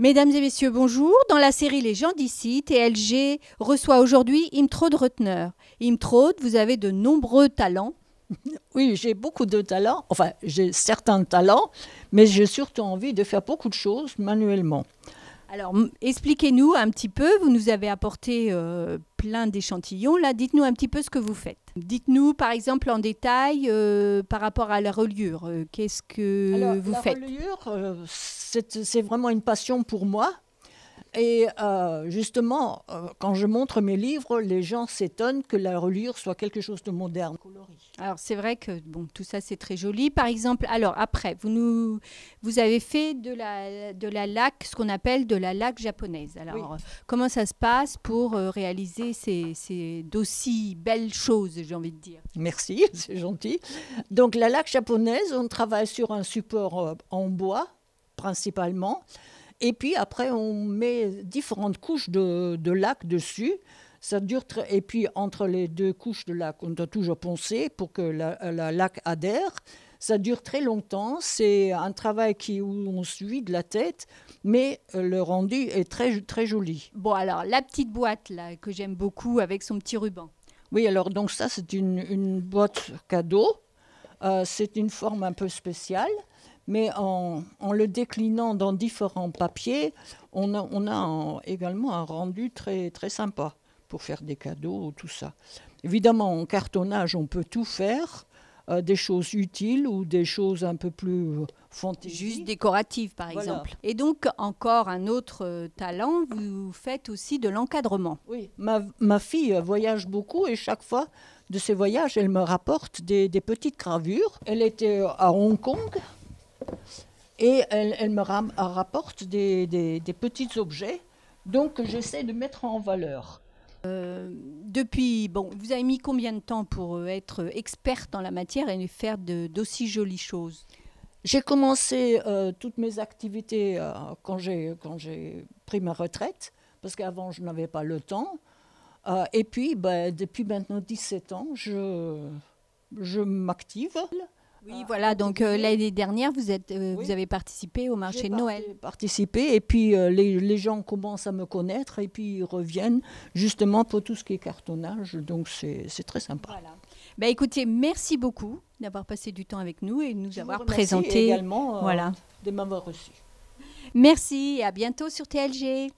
Mesdames et messieurs, bonjour. Dans la série Les gens d'ici, TLG reçoit aujourd'hui Imtraude Reutener. Imtraude, vous avez de nombreux talents. Oui, j'ai beaucoup de talents, enfin j'ai certains talents, mais j'ai surtout envie de faire beaucoup de choses manuellement. Alors, expliquez-nous un petit peu, vous nous avez apporté plein d'échantillons. Là, dites-nous un petit peu ce que vous faites. Dites-nous, par exemple, en détail, par rapport à la reliure, qu'est-ce que vous faites? La reliure, c'est vraiment une passion pour moi. Et justement, quand je montre mes livres, les gens s'étonnent que la reliure soit quelque chose de moderne, coloré. Alors, c'est vrai que bon, tout ça, c'est très joli. Par exemple, alors après, vous avez fait de la laque, ce qu'on appelle de la laque japonaise. Alors, Oui. comment ça se passe pour réaliser d'aussi belles choses, j'ai envie de dire? Merci, c'est gentil. Donc la laque japonaise, on travaille sur un support en bois, principalement. Et puis après, on met différentes couches de laque dessus. Ça dure et puis entre les deux couches de laque, on doit toujours poncer pour que la laque adhère. Ça dure très longtemps. C'est un travail où on se vide la tête, mais le rendu est très, très joli. Bon, alors, la petite boîte là, que j'aime beaucoup avec son petit ruban. Oui, alors donc ça, c'est une boîte cadeau. C'est une forme un peu spéciale. Mais en le déclinant dans différents papiers, on a également un rendu très, très sympa pour faire des cadeaux, tout ça. Évidemment, en cartonnage, on peut tout faire, des choses utiles ou des choses un peu plus fantaisies. Juste décoratives, par exemple. Et donc, encore un autre talent, vous faites aussi de l'encadrement. Oui, ma fille voyage beaucoup et chaque fois de ses voyages, elle me rapporte des petites gravures. Elle était à Hong Kong. Et elle me rapporte des petits objets, donc j'essaie de mettre en valeur. Vous avez mis combien de temps pour être experte en la matière et faire d'aussi jolies choses? J'ai commencé toutes mes activités quand j'ai pris ma retraite, parce qu'avant je n'avais pas le temps. Et puis, depuis maintenant 17 ans, je m'active. Oui, voilà, donc l'année dernière, vous avez participé au marché de Noël. J'ai participé et puis les gens commencent à me connaître et puis ils reviennent justement pour tout ce qui est cartonnage, donc c'est très sympa. Voilà. Bah, écoutez, merci beaucoup d'avoir passé du temps avec nous et de nous avoir présenté. Merci également de m'avoir reçu. Merci et à bientôt sur TLG.